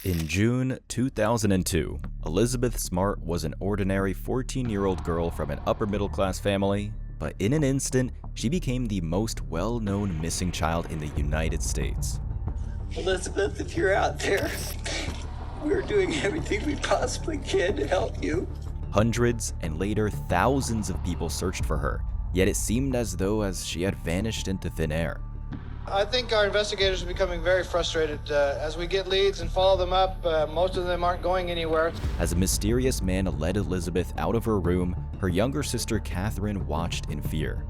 In June 2002, Elizabeth Smart was an ordinary 14-year-old girl from an upper-middle-class family, but in an instant, she became the most well-known missing child in the United States. Elizabeth, if you're out there, we're doing everything we possibly can to help you. Hundreds and later thousands of people searched for her, yet it seemed as though she had vanished into thin air. I think our investigators are becoming very frustrated. As we get leads and follow them up, most of them aren't going anywhere. As a mysterious man led Elizabeth out of her room, her younger sister Catherine watched in fear.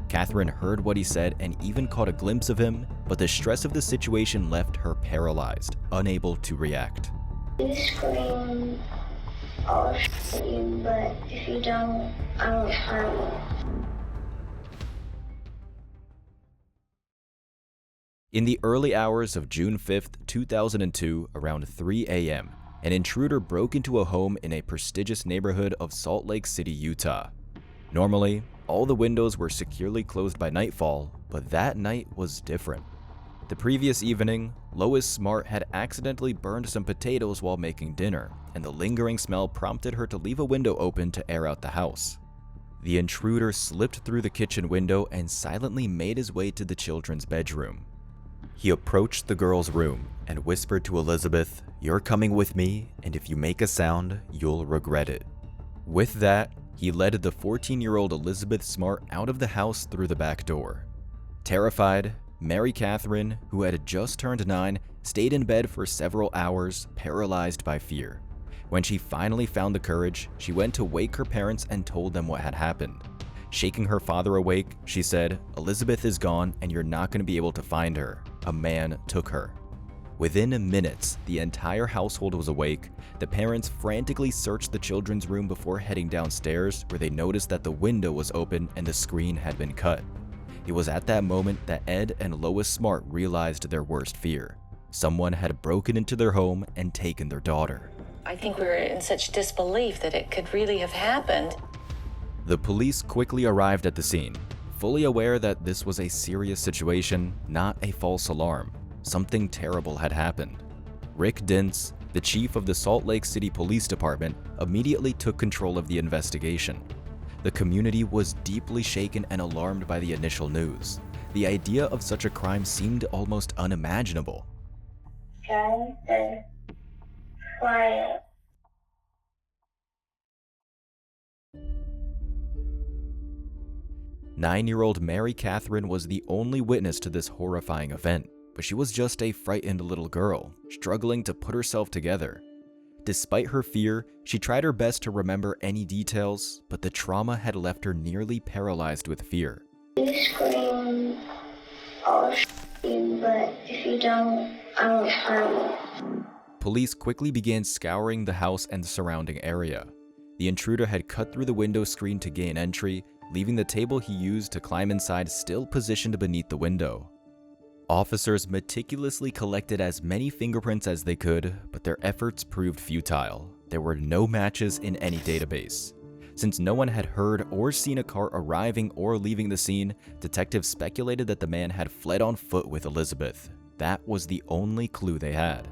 Catherine heard what he said and even caught a glimpse of him, but the stress of the situation left her paralyzed, unable to react. You scream, I'll shoot you, but if you don't, I won't harm you. In the early hours of June 5th, 2002, around 3 a.m., an intruder broke into a home in a prestigious neighborhood of Salt Lake City, Utah. Normally, all the windows were securely closed by nightfall, but that night was different. The previous evening, Lois Smart had accidentally burned some potatoes while making dinner, and the lingering smell prompted her to leave a window open to air out the house. The intruder slipped through the kitchen window and silently made his way to the children's bedroom. He approached the girl's room and whispered to Elizabeth, "You're coming with me, and if you make a sound, you'll regret it." With that, he led the 14-year-old Elizabeth Smart out of the house through the back door. Terrified, Mary Catherine, who had just turned 9, stayed in bed for several hours, paralyzed by fear. When she finally found the courage, she went to wake her parents and told them what had happened. Shaking her father awake, she said, "Elizabeth is gone and you're not going to be able to find her. A man took her." Within minutes, the entire household was awake. The parents frantically searched the children's room before heading downstairs, where they noticed that the window was open and the screen had been cut. It was at that moment that Ed and Lois Smart realized their worst fear. Someone had broken into their home and taken their daughter. I think we were in such disbelief that it could really have happened. The police quickly arrived at the scene, fully aware that this was a serious situation, not a false alarm. Something terrible had happened. Rick Dintz, the chief of the Salt Lake City Police Department, immediately took control of the investigation. The community was deeply shaken and alarmed by the initial news. The idea of such a crime seemed almost unimaginable. Guys, they're quiet. Nine-year-old Mary Catherine was the only witness to this horrifying event, but she was just a frightened little girl, struggling to put herself together. Despite her fear, she tried her best to remember any details, but the trauma had left her nearly paralyzed with fear. You scream, I'll shoot you, but if you don't, I won't harm you. Police quickly began scouring the house and the surrounding area. The intruder had cut through the window screen to gain entry, leaving the table he used to climb inside still positioned beneath the window. Officers meticulously collected as many fingerprints as they could, but their efforts proved futile. There were no matches in any database. Since no one had heard or seen a car arriving or leaving the scene, detectives speculated that the man had fled on foot with Elizabeth. That was the only clue they had.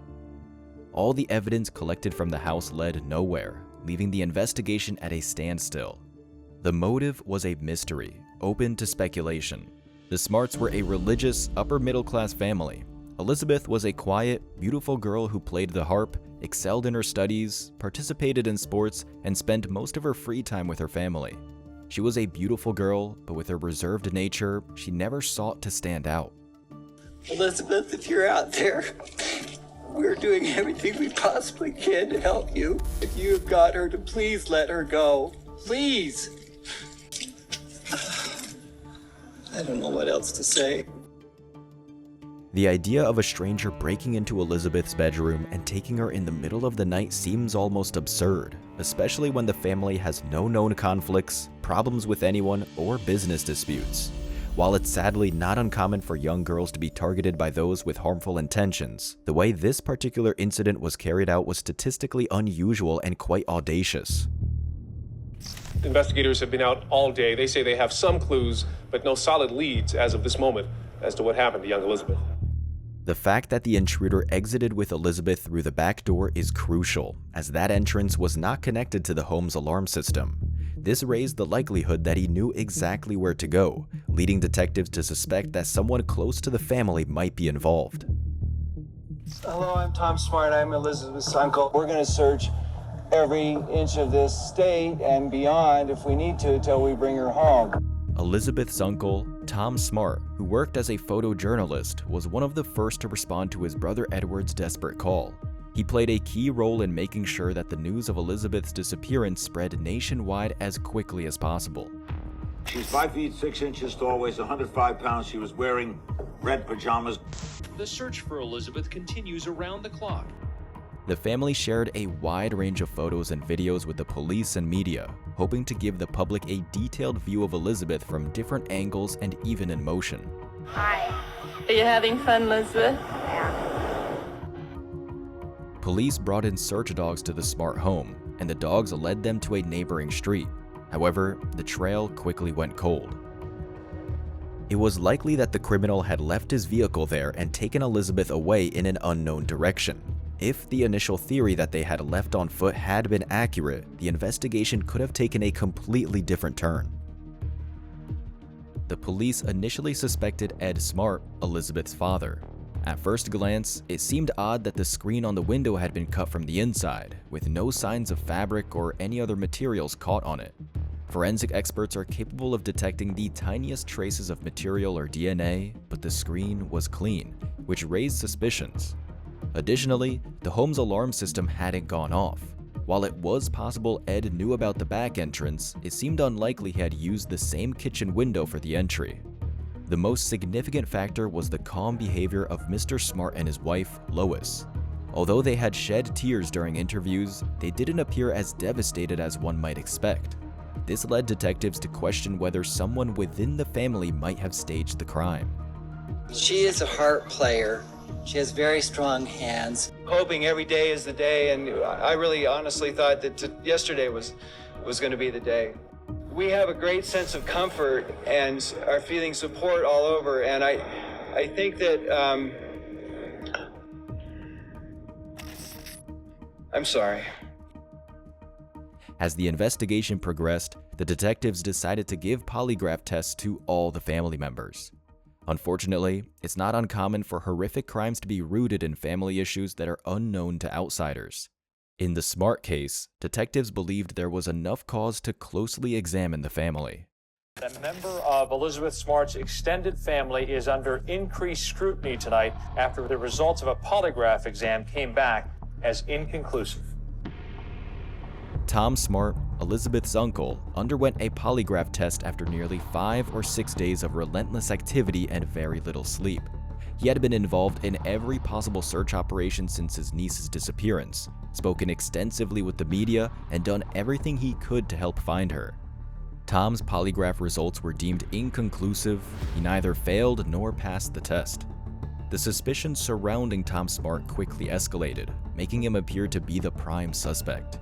All the evidence collected from the house led nowhere, leaving the investigation at a standstill. The motive was a mystery, open to speculation. The Smarts were a religious, upper-middle-class family. Elizabeth was a quiet, beautiful girl who played the harp, excelled in her studies, participated in sports, and spent most of her free time with her family. She was a beautiful girl, but with her reserved nature, she never sought to stand out. Elizabeth, if you're out there, we're doing everything we possibly can to help you. If you have got her, to please let her go. Please. I don't know what else to say. The idea of a stranger breaking into Elizabeth's bedroom and taking her in the middle of the night seems almost absurd, especially when the family has no known conflicts, problems with anyone, or business disputes. While it's sadly not uncommon for young girls to be targeted by those with harmful intentions, the way this particular incident was carried out was statistically unusual and quite audacious. Investigators have been out all day. They say they have some clues, but no solid leads as of this moment as to what happened to young Elizabeth. The fact that the intruder exited with Elizabeth through the back door is crucial, as that entrance was not connected to the home's alarm system. This raised the likelihood that he knew exactly where to go, leading detectives to suspect that someone close to the family might be involved. Hello, I'm Tom Smart. I'm Elizabeth's uncle. We're going to search every inch of this state and beyond if we need to till we bring her home. Elizabeth's uncle, Tom Smart, who worked as a photojournalist, was one of the first to respond to his brother Edward's desperate call. He played a key role in making sure that the news of Elizabeth's disappearance spread nationwide as quickly as possible. She's 5 feet 6 inches tall, weighs 105 pounds. She was wearing red pajamas. The search for Elizabeth continues around the clock. The family shared a wide range of photos and videos with the police and media, hoping to give the public a detailed view of Elizabeth from different angles and even in motion. Hi. Are you having fun, Elizabeth? Police brought in search dogs to the Smart home, and the dogs led them to a neighboring street. However, the trail quickly went cold. It was likely that the criminal had left his vehicle there and taken Elizabeth away in an unknown direction. If the initial theory that they had left on foot had been accurate, the investigation could have taken a completely different turn. The police initially suspected Ed Smart, Elizabeth's father. At first glance, it seemed odd that the screen on the window had been cut from the inside, with no signs of fabric or any other materials caught on it. Forensic experts are capable of detecting the tiniest traces of material or DNA, but the screen was clean, which raised suspicions. Additionally, the home's alarm system hadn't gone off. While it was possible Ed knew about the back entrance, it seemed unlikely he had used the same kitchen window for the entry. The most significant factor was the calm behavior of Mr. Smart and his wife, Lois. Although they had shed tears during interviews, they didn't appear as devastated as one might expect. This led detectives to question whether someone within the family might have staged the crime. She is a harp player. She has very strong hands. Hoping every day is the day, and I really honestly thought that yesterday was going to be the day. We have a great sense of comfort and are feeling support all over, and I think that, I'm sorry. As the investigation progressed, the detectives decided to give polygraph tests to all the family members. Unfortunately, it's not uncommon for horrific crimes to be rooted in family issues that are unknown to outsiders. In the Smart case, detectives believed there was enough cause to closely examine the family. A member of Elizabeth Smart's extended family is under increased scrutiny tonight after the results of a polygraph exam came back as inconclusive. Tom Smart, Elizabeth's uncle, underwent a polygraph test after nearly 5 or 6 days of relentless activity and very little sleep. He had been involved in every possible search operation since his niece's disappearance, spoken extensively with the media, and done everything he could to help find her. Tom's polygraph results were deemed inconclusive. He neither failed nor passed the test. The suspicions surrounding Tom Smart quickly escalated, making him appear to be the prime suspect.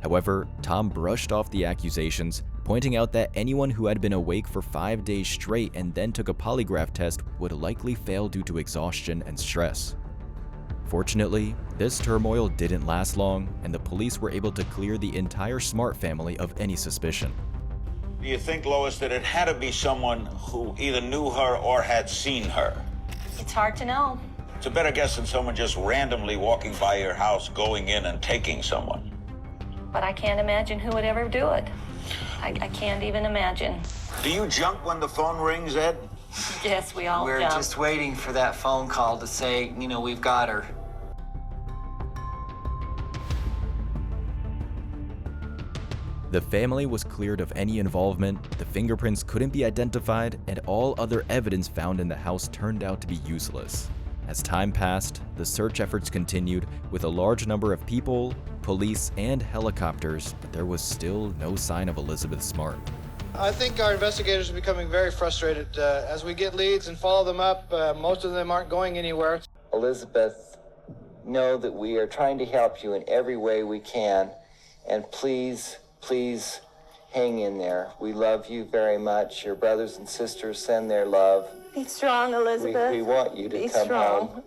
However, Tom brushed off the accusations, pointing out that anyone who had been awake for 5 days straight and then took a polygraph test would likely fail due to exhaustion and stress. Fortunately, this turmoil didn't last long, and the police were able to clear the entire Smart family of any suspicion. Do you think, Lois, that it had to be someone who either knew her or had seen her? It's hard to know. It's a better guess than someone just randomly walking by your house, going in and taking someone. But I can't imagine who would ever do it. I can't even imagine. Do you jump when the phone rings, Ed? Yes, we all We're jump. just waiting for that phone call to say, we've got her. The family was cleared of any involvement, the fingerprints couldn't be identified, and all other evidence found in the house turned out to be useless. As time passed, the search efforts continued with a large number of people, police, and helicopters, but there was still no sign of Elizabeth Smart. I think our investigators are becoming very frustrated. As we get leads and follow them up, most of them aren't going anywhere. Elizabeth, know that we are trying to help you in every way we can, and please hang in there. We love you very much. Your brothers and sisters send their love. Be strong, Elizabeth. We want you to Be come strong. home.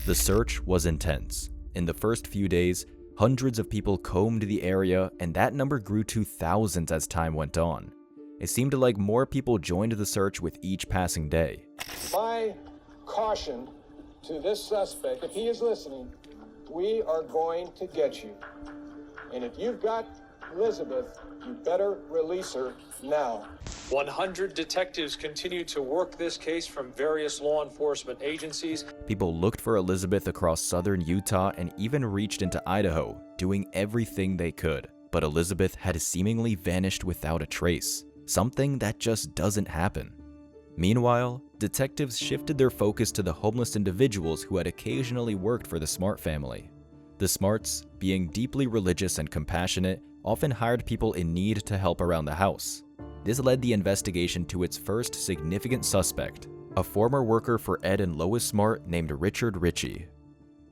The search was intense. In the first few days, hundreds of people combed the area, and that number grew to thousands as time went on. It seemed like more people joined the search with each passing day. My caution to this suspect, if he is listening, we are going to get you. And if you've got Elizabeth, you better release her now. 100 detectives continue to work this case from various law enforcement agencies. People looked for Elizabeth across southern Utah and even reached into Idaho, doing everything they could. But Elizabeth had seemingly vanished without a trace, something that just doesn't happen. Meanwhile, detectives shifted their focus to the homeless individuals who had occasionally worked for the Smart family. The Smarts, being deeply religious and compassionate, often hired people in need to help around the house. This led the investigation to its first significant suspect, a former worker for Ed and Lois Smart named Richard Ritchie.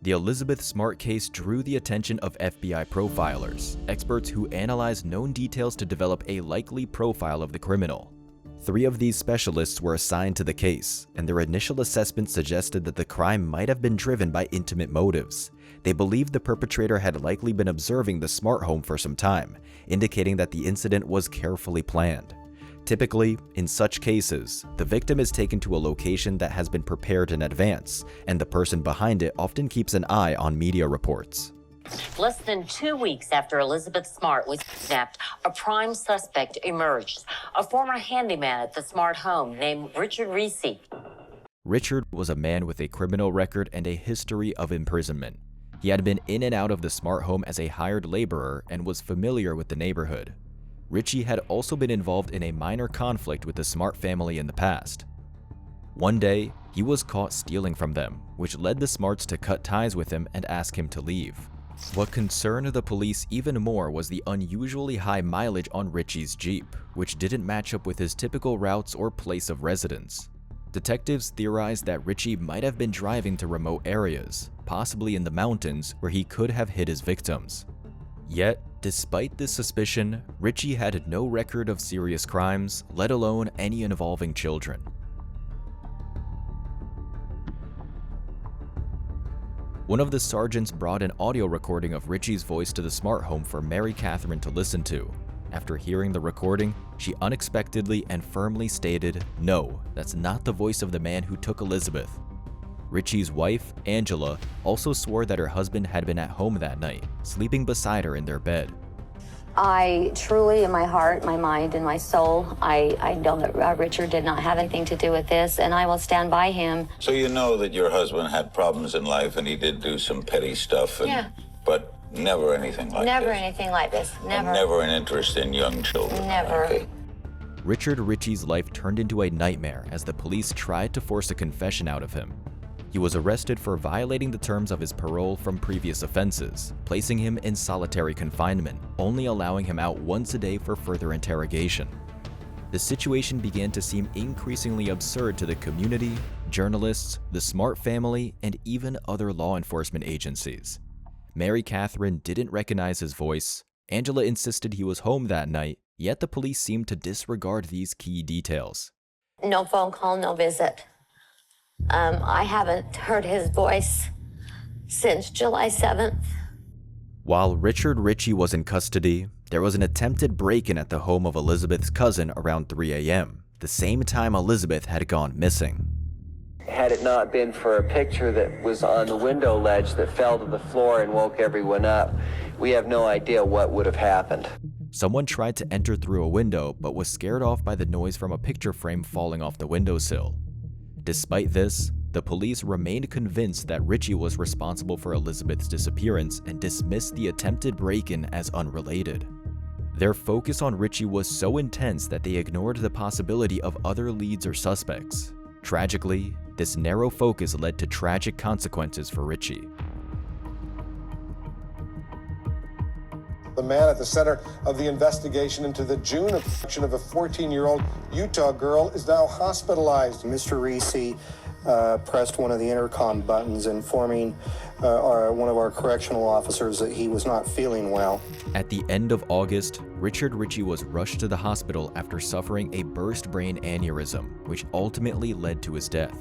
The Elizabeth Smart case drew the attention of FBI profilers, experts who analyzed known details to develop a likely profile of the criminal. 3 of these specialists were assigned to the case, and their initial assessment suggested that the crime might have been driven by intimate motives. They believed the perpetrator had likely been observing the Smart home for some time, indicating that the incident was carefully planned. Typically, in such cases, the victim is taken to a location that has been prepared in advance, and the person behind it often keeps an eye on media reports. Less than 2 weeks after Elizabeth Smart was kidnapped, a prime suspect emerged, a former handyman at the Smart home named Richard Ritchie. Richard was a man with a criminal record and a history of imprisonment. He had been in and out of the Smart home as a hired laborer and was familiar with the neighborhood. Ritchie had also been involved in a minor conflict with the Smart family in the past. One day, he was caught stealing from them, which led the Smarts to cut ties with him and ask him to leave. What concerned the police even more was the unusually high mileage on Ritchie's Jeep, which didn't match up with his typical routes or place of residence. Detectives theorized that Ritchie might have been driving to remote areas, possibly in the mountains, where he could have hid his victims. Yet, despite this suspicion, Ritchie had no record of serious crimes, let alone any involving children. One of the sergeants brought an audio recording of Ritchie's voice to the Smart home for Mary Catherine to listen to. After hearing the recording, she unexpectedly and firmly stated, "No, that's not the voice of the man who took Elizabeth." Ritchie's wife, Angela, also swore that her husband had been at home that night, sleeping beside her in their bed. I truly, in my heart, my mind, and my soul, I know that Richard did not have anything to do with this, and I will stand by him. So you know that your husband had problems in life and he did do some petty stuff, but never anything like this? Never anything like this, never. And never an interest in young children? Never. Okay. Richard Ritchie's life turned into a nightmare as the police tried to force a confession out of him. He was arrested for violating the terms of his parole from previous offenses, placing him in solitary confinement, only allowing him out once a day for further interrogation. The situation began to seem increasingly absurd to the community, journalists, the Smart family, and even other law enforcement agencies. Mary Catherine didn't recognize his voice. Angela insisted he was home that night, yet the police seemed to disregard these key details. No phone call, no visit. I haven't heard his voice since July 7th. While Richard Ritchie was in custody, there was an attempted break-in at the home of Elizabeth's cousin around 3 a.m., the same time Elizabeth had gone missing. Had it not been for a picture that was on the window ledge that fell to the floor and woke everyone up, we have no idea what would have happened. Someone tried to enter through a window but was scared off by the noise from a picture frame falling off the windowsill. Despite this, the police remained convinced that Ritchie was responsible for Elizabeth's disappearance and dismissed the attempted break-in as unrelated. Their focus on Ritchie was so intense that they ignored the possibility of other leads or suspects. Tragically, this narrow focus led to tragic consequences for Ritchie. The man at the center of the investigation into the June abduction of a 14-year-old Utah girl is now hospitalized. Mr. Ritchie pressed one of the intercom buttons, informing one of our correctional officers that he was not feeling well. At the end of August, Richard Ritchie was rushed to the hospital after suffering a burst brain aneurysm, which ultimately led to his death.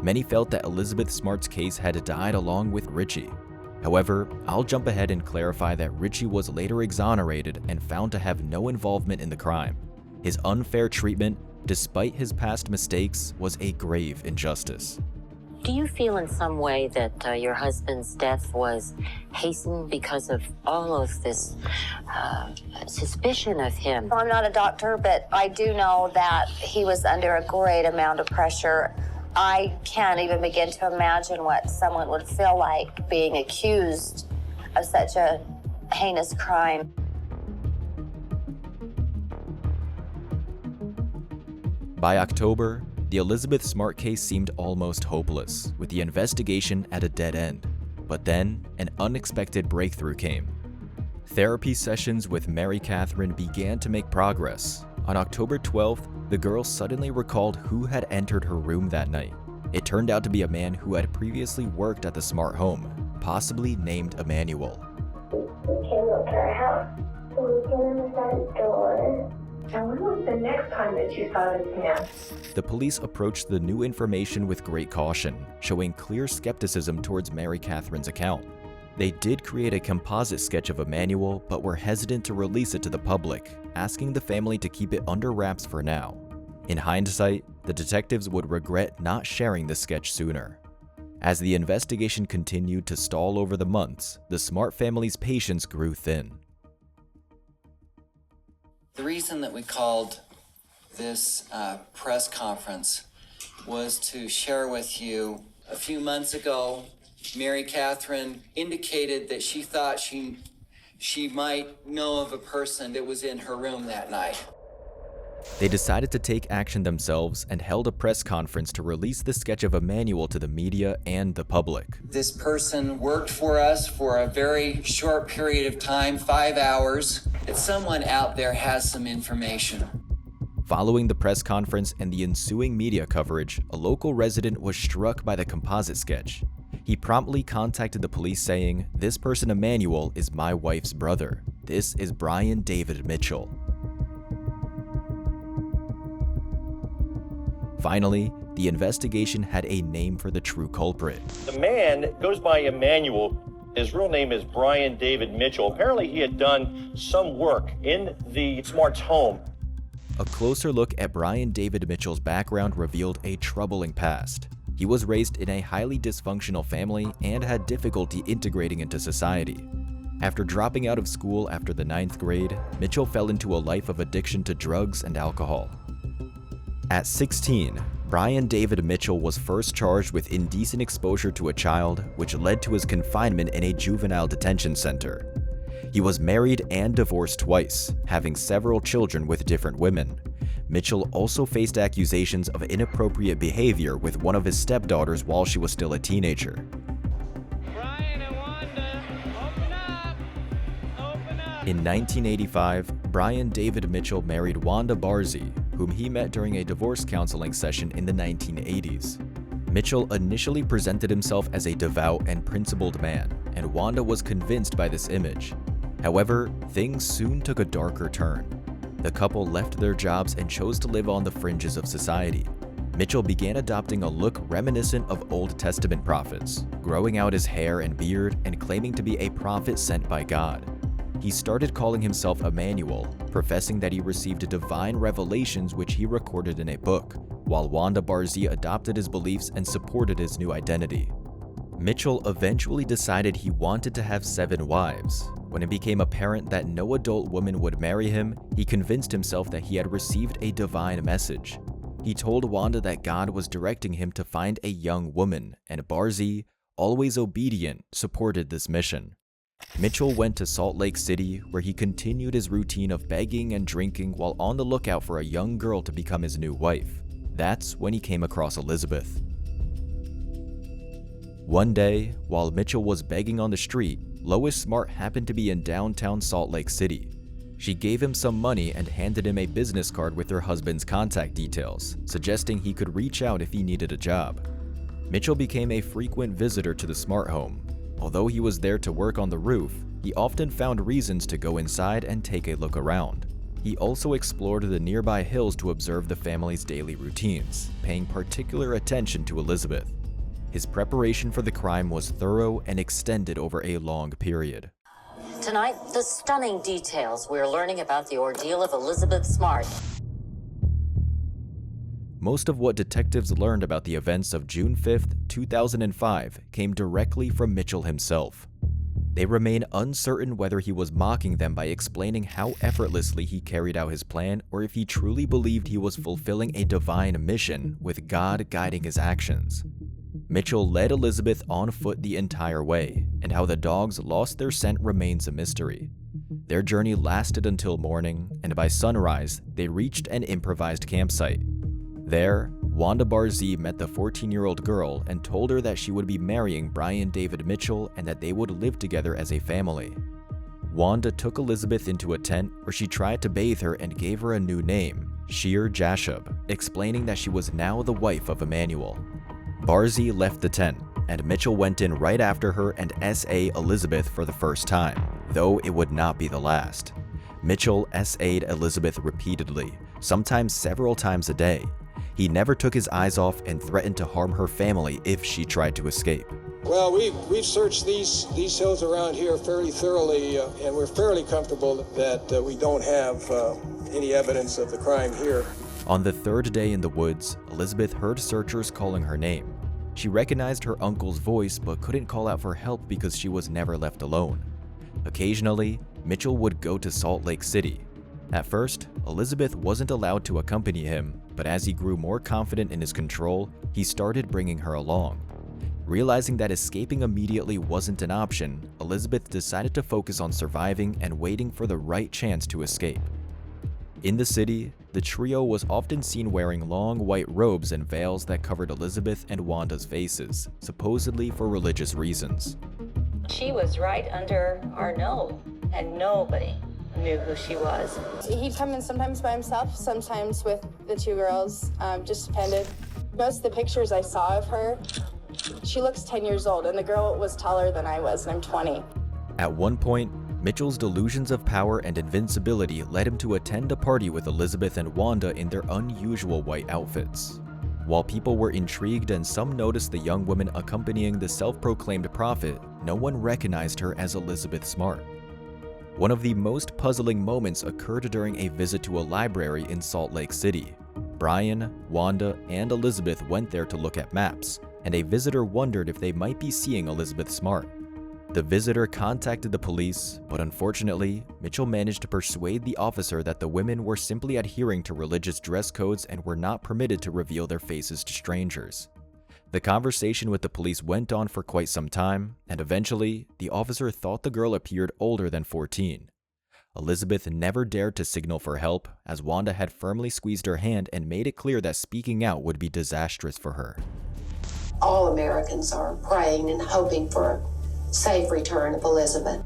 Many felt that Elizabeth Smart's case had died along with Richie. However, I'll jump ahead and clarify that Richie was later exonerated and found to have no involvement in the crime. His unfair treatment, despite his past mistakes, was a grave injustice. Do you feel in some way that your husband's death was hastened because of all of this suspicion of him? I'm not a doctor, but I do know that he was under a great amount of pressure. I can't even begin to imagine what someone would feel like being accused of such a heinous crime. By October, the Elizabeth Smart case seemed almost hopeless, with the investigation at a dead end. But then, an unexpected breakthrough came. Therapy sessions with Mary Catherine began to make progress. On October 12th, the girl suddenly recalled who had entered her room that night. It turned out to be a man who had previously worked at the Smart home, possibly named Emmanuel. We came up to our house. We came in the front door. And when was the next time that you saw this man? The police approached the new information with great caution, showing clear skepticism towards Mary Catherine's account. They did create a composite sketch of Emmanuel, but were hesitant to release it to the public, asking the family to keep it under wraps for now. In hindsight, the detectives would regret not sharing the sketch sooner. As the investigation continued to stall over the months, the Smart family's patience grew thin. The reason that we called this press conference was to share with you a few months ago, Mary Catherine indicated that she thought she might know of a person that was in her room that night. They decided to take action themselves and held a press conference to release the sketch of Emmanuel to the media and the public. This person worked for us for a very short period of time, 5 hours. That someone out there has some information. Following the press conference and the ensuing media coverage, a local resident was struck by the composite sketch. He promptly contacted the police saying, "This person Emmanuel is my wife's brother. This is Brian David Mitchell." Finally, the investigation had a name for the true culprit. The man goes by Emmanuel. His real name is Brian David Mitchell. Apparently he had done some work in the Smart's home. A closer look at Brian David Mitchell's background revealed a troubling past. He was raised in a highly dysfunctional family and had difficulty integrating into society. After dropping out of school after the 9th grade, Mitchell fell into a life of addiction to drugs and alcohol. At 16, Brian David Mitchell was first charged with indecent exposure to a child, which led to his confinement in a juvenile detention center. He was married and divorced twice, having several children with different women. Mitchell also faced accusations of inappropriate behavior with one of his stepdaughters while she was still a teenager. In 1985, Brian David Mitchell married Wanda Barzee, whom he met during a divorce counseling session in the 1980s. Mitchell initially presented himself as a devout and principled man, and Wanda was convinced by this image. However, things soon took a darker turn. The couple left their jobs and chose to live on the fringes of society. Mitchell began adopting a look reminiscent of Old Testament prophets, growing out his hair and beard and claiming to be a prophet sent by God. He started calling himself Emmanuel, professing that he received divine revelations which he recorded in a book, while Wanda Barzee adopted his beliefs and supported his new identity. Mitchell eventually decided he wanted to have 7 wives. When it became apparent that no adult woman would marry him, he convinced himself that he had received a divine message. He told Wanda that God was directing him to find a young woman, and Barzee, always obedient, supported this mission. Mitchell went to Salt Lake City, where he continued his routine of begging and drinking while on the lookout for a young girl to become his new wife. That's when he came across Elizabeth. One day, while Mitchell was begging on the street, Lois Smart happened to be in downtown Salt Lake City. She gave him some money and handed him a business card with her husband's contact details, suggesting he could reach out if he needed a job. Mitchell became a frequent visitor to the Smart home. Although he was there to work on the roof, he often found reasons to go inside and take a look around. He also explored the nearby hills to observe the family's daily routines, paying particular attention to Elizabeth. His preparation for the crime was thorough and extended over a long period. Tonight, the stunning details we're learning about the ordeal of Elizabeth Smart. Most of what detectives learned about the events of June 5, 2005 came directly from Mitchell himself. They remain uncertain whether he was mocking them by explaining how effortlessly he carried out his plan, or if he truly believed he was fulfilling a divine mission with God guiding his actions. Mitchell led Elizabeth on foot the entire way, and how the dogs lost their scent remains a mystery. Their journey lasted until morning, and by sunrise, they reached an improvised campsite. There, Wanda Barzee met the 14-year-old girl and told her that she would be marrying Brian David Mitchell and that they would live together as a family. Wanda took Elizabeth into a tent where she tried to bathe her and gave her a new name, Sheer Jashub, explaining that she was now the wife of Emmanuel. Barzee left the tent, and Mitchell went in right after her and S.A. Elizabeth for the first time, though it would not be the last. Mitchell S.A.'d Elizabeth repeatedly, sometimes several times a day. He never took his eyes off and threatened to harm her family if she tried to escape. Well, we've searched these hills around here fairly thoroughly, and we're fairly comfortable that we don't have any evidence of the crime here. On the third day in the woods, Elizabeth heard searchers calling her name. She recognized her uncle's voice but couldn't call out for help because she was never left alone. Occasionally, Mitchell would go to Salt Lake City. At first, Elizabeth wasn't allowed to accompany him, but as he grew more confident in his control, he started bringing her along. Realizing that escaping immediately wasn't an option, Elizabeth decided to focus on surviving and waiting for the right chance to escape. In the city, the trio was often seen wearing long white robes and veils that covered Elizabeth and Wanda's faces, supposedly for religious reasons. She was right under our nose, and nobody knew who she was. He'd come in sometimes by himself, sometimes with the two girls, just depended. Most of the pictures I saw of her, she looks 10 years old, and the girl was taller than I was, and I'm 20. At one point, Mitchell's delusions of power and invincibility led him to attend a party with Elizabeth and Wanda in their unusual white outfits. While people were intrigued and some noticed the young woman accompanying the self-proclaimed prophet, no one recognized her as Elizabeth Smart. One of the most puzzling moments occurred during a visit to a library in Salt Lake City. Brian, Wanda, and Elizabeth went there to look at maps, and a visitor wondered if they might be seeing Elizabeth Smart. The visitor contacted the police, but unfortunately, Mitchell managed to persuade the officer that the women were simply adhering to religious dress codes and were not permitted to reveal their faces to strangers. The conversation with the police went on for quite some time, and eventually, the officer thought the girl appeared older than 14. Elizabeth never dared to signal for help, as Wanda had firmly squeezed her hand and made it clear that speaking out would be disastrous for her. All Americans are praying and hoping for a safe return of Elizabeth.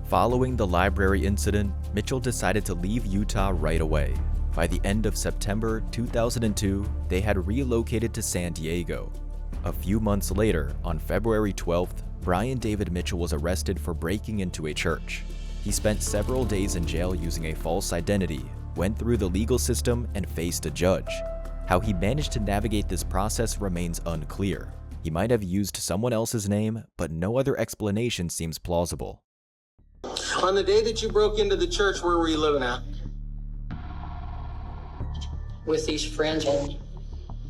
Following the library incident, Mitchell decided to leave Utah right away. By the end of September 2002, they had relocated to San Diego. A few months later, on February 12th, Brian David Mitchell was arrested for breaking into a church. He spent several days in jail using a false identity, went through the legal system, and faced a judge. How he managed to navigate this process remains unclear. He might have used someone else's name, but no other explanation seems plausible. On the day that you broke into the church, where were you living at? With these friends in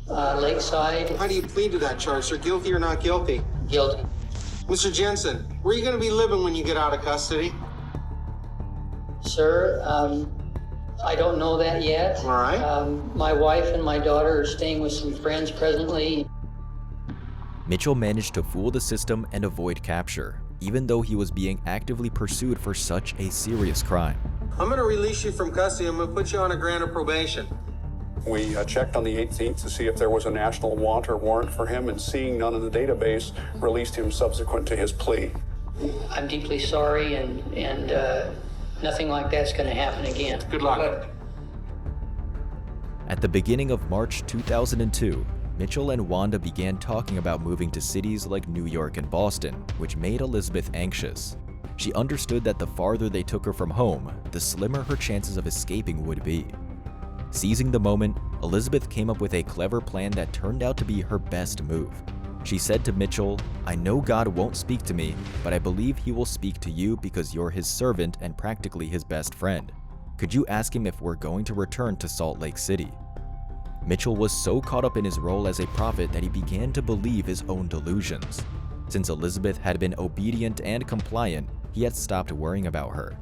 Lakeside. How do you plead to that charge, sir? Guilty or not guilty? Guilty. Mr. Jensen, where are you going to be living when you get out of custody? Sir, I don't know that yet. All right. My wife and my daughter are staying with some friends presently. Mitchell managed to fool the system and avoid capture, even though he was being actively pursued for such a serious crime. I'm going to release you from custody. I'm going to put you on a grant of probation. We checked on the 18th to see if there was a national want or warrant for him, and seeing none in the database, released him subsequent to his plea. I'm deeply sorry, and nothing like that's going to happen again. Good luck. At the beginning of March 2002, Mitchell and Wanda began talking about moving to cities like New York and Boston, which made Elizabeth anxious. She understood that the farther they took her from home, the slimmer her chances of escaping would be. Seizing the moment, Elizabeth came up with a clever plan that turned out to be her best move. She said to Mitchell, "I know God won't speak to me, but I believe he will speak to you because you're his servant and practically his best friend. Could you ask him if we're going to return to Salt Lake City?" Mitchell was so caught up in his role as a prophet that he began to believe his own delusions. Since Elizabeth had been obedient and compliant, he had stopped worrying about her.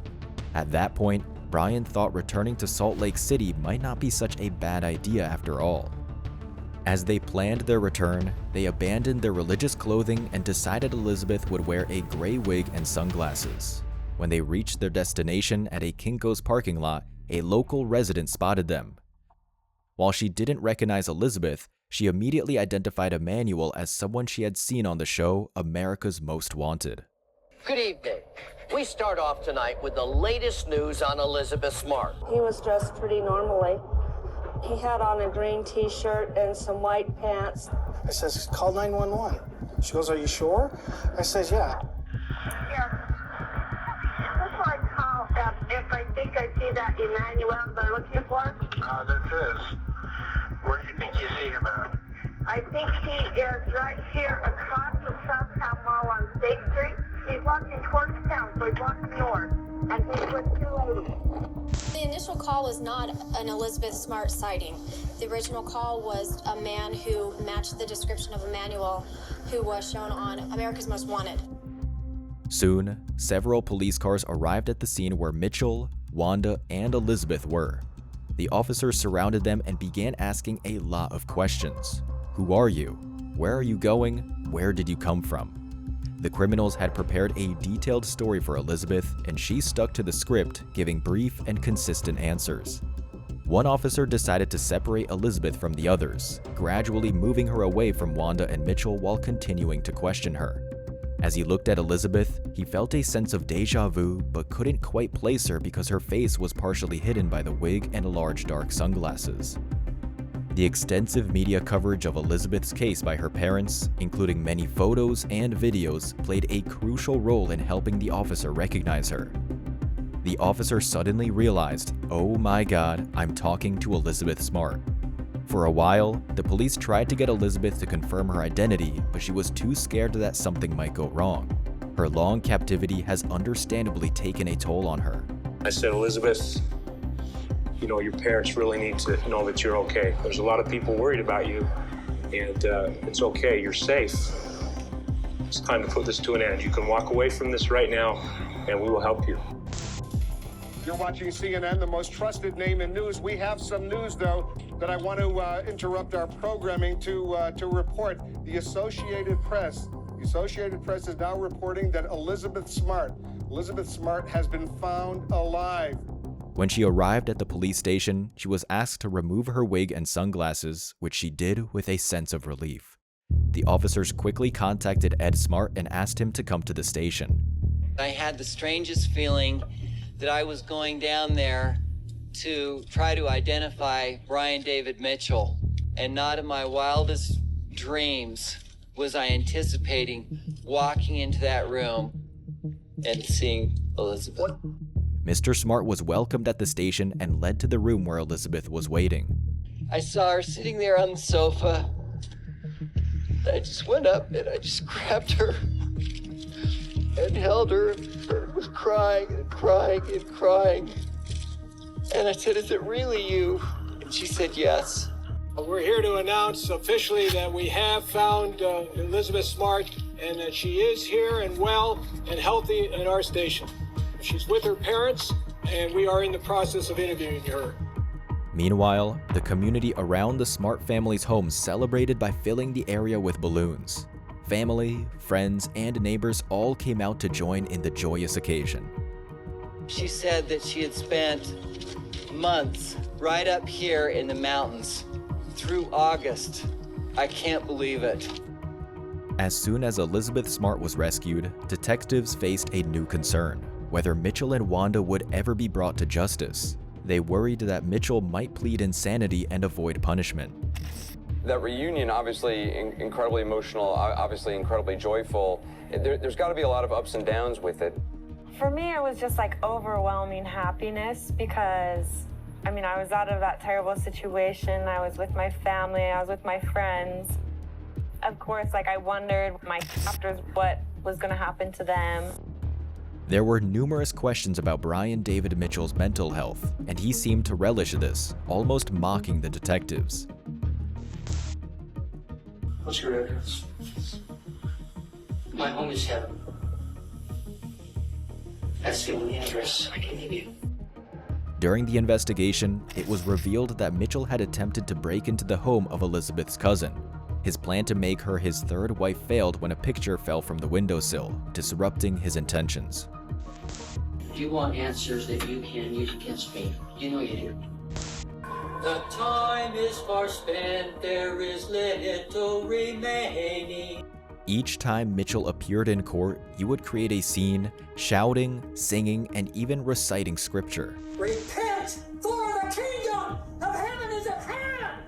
At that point, Brian thought returning to Salt Lake City might not be such a bad idea after all. As they planned their return, they abandoned their religious clothing and decided Elizabeth would wear a gray wig and sunglasses. When they reached their destination at a Kinko's parking lot, a local resident spotted them. While she didn't recognize Elizabeth, she immediately identified Emmanuel as someone she had seen on the show America's Most Wanted. Good evening. We start off tonight with the latest news on Elizabeth Smart. He was dressed pretty normally. He had on a green t-shirt and some white pants. I says, call 911. She goes, are you sure? I says, yeah. Yes. Before I call, if I think I see that Emmanuel they're looking for. This is. Where do you think you see him at? I think he is right here across the Southtown Mall on State Street. He's walking towards town, so he's walking north. And he's with two ladies. The initial call was not an Elizabeth Smart sighting. The original call was a man who matched the description of Emmanuel, who was shown on America's Most Wanted. Soon, several police cars arrived at the scene where Mitchell, Wanda, and Elizabeth were. The officers surrounded them and began asking a lot of questions. Who are you? Where are you going? Where did you come from? The criminals had prepared a detailed story for Elizabeth, and she stuck to the script, giving brief and consistent answers. One officer decided to separate Elizabeth from the others, gradually moving her away from Wanda and Mitchell while continuing to question her. As he looked at Elizabeth, he felt a sense of deja vu, but couldn't quite place her because her face was partially hidden by the wig and large dark sunglasses. The extensive media coverage of Elizabeth's case by her parents, including many photos and videos, played a crucial role in helping the officer recognize her. The officer suddenly realized, oh my God, I'm talking to Elizabeth Smart. For a while, the police tried to get Elizabeth to confirm her identity, but she was too scared that something might go wrong. Her long captivity has understandably taken a toll on her. I said, Elizabeth, you know, your parents really need to know that you're okay. There's a lot of people worried about you, and it's okay, you're safe. It's time to put this to an end. You can walk away from this right now, and we will help you. You're watching CNN, the most trusted name in news. We have some news, though, that I want to interrupt our programming to report. The Associated Press is now reporting that Elizabeth Smart has been found alive. When she arrived at the police station, she was asked to remove her wig and sunglasses, which she did with a sense of relief. The officers quickly contacted Ed Smart and asked him to come to the station. I had the strangest feeling that I was going down there to try to identify Brian David Mitchell, and not in my wildest dreams was I anticipating walking into that room and seeing Elizabeth. Mr. Smart was welcomed at the station and led to the room where Elizabeth was waiting. I saw her sitting there on the sofa. I just went up and I just grabbed her and held her and was crying and crying and crying. And I said, is it really you? And she said, yes. We're here to announce officially that we have found Elizabeth Smart and that she is here and well and healthy at our station. She's with her parents, and we are in the process of interviewing her. Meanwhile, the community around the Smart family's home celebrated by filling the area with balloons. Family, friends, and neighbors all came out to join in the joyous occasion. She said that she had spent months right up here in the mountains through August. I can't believe it. As soon as Elizabeth Smart was rescued, detectives faced a new concern: whether Mitchell and Wanda would ever be brought to justice. They worried that Mitchell might plead insanity and avoid punishment. That reunion, obviously incredibly emotional, obviously incredibly joyful. There's got to be a lot of ups and downs with it. For me, it was just like overwhelming happiness because, I mean, I was out of that terrible situation. I was with my family, I was with my friends. Of course, like I wondered my captors what was going to happen to them. There were numerous questions about Brian David Mitchell's mental health, and he seemed to relish this, almost mocking the detectives. What's your address? My home is heaven. That's the only address I can give you. During the investigation, it was revealed that Mitchell had attempted to break into the home of Elizabeth's cousin. His plan to make her his third wife failed when a picture fell from the windowsill, disrupting his intentions. If you want answers that you can use against me, you know you do. The time is far spent, there is little remaining. Each time Mitchell appeared in court, he would create a scene, shouting, singing, and even reciting scripture. Repent, for the kingdom of heaven is at hand!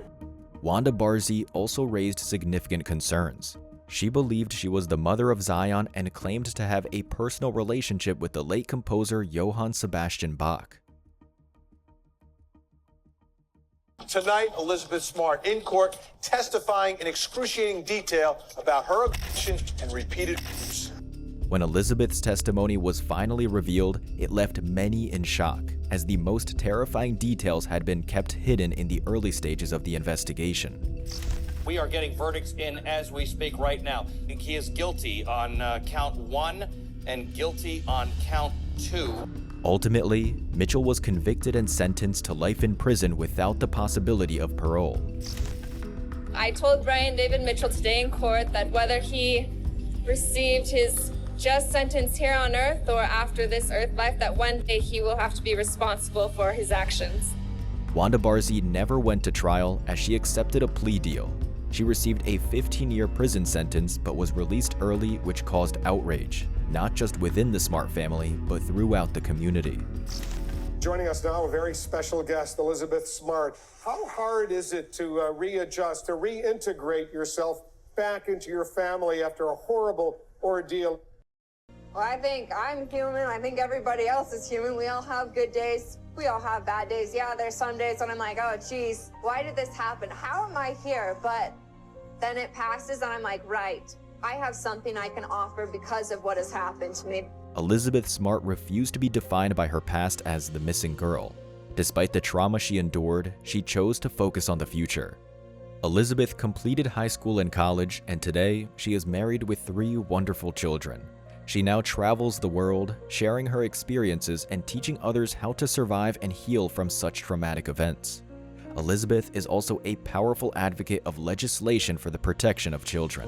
Wanda Barzee also raised significant concerns. She believed she was the mother of Zion and claimed to have a personal relationship with the late composer Johann Sebastian Bach. Tonight, Elizabeth Smart in court testifying in excruciating detail about her aggression and repeated abuse. When Elizabeth's testimony was finally revealed, it left many in shock, as the most terrifying details had been kept hidden in the early stages of the investigation. We are getting verdicts in as we speak right now. He is guilty on count 1 and guilty on count 2. Ultimately, Mitchell was convicted and sentenced to life in prison without the possibility of parole. I told Brian David Mitchell today in court that whether he received his just sentence here on earth or after this earth life, that one day he will have to be responsible for his actions. Wanda Barzee never went to trial as she accepted a plea deal. She received a 15-year prison sentence but was released early, which caused outrage, not just within the Smart family, but throughout the community. Joining us now, a very special guest, Elizabeth Smart. How hard is it to readjust, to reintegrate yourself back into your family after a horrible ordeal? Well, I think I'm human. I think everybody else is human. We all have good days. We all have bad days. Yeah, there's some days when I'm like, oh, geez, why did this happen? How am I here? But then it passes and I'm like, right, I have something I can offer because of what has happened to me. Elizabeth Smart refused to be defined by her past as the missing girl. Despite the trauma she endured, she chose to focus on the future. Elizabeth completed high school and college, and today she is married with 3 wonderful children. She now travels the world, sharing her experiences and teaching others how to survive and heal from such traumatic events. Elizabeth is also a powerful advocate of legislation for the protection of children.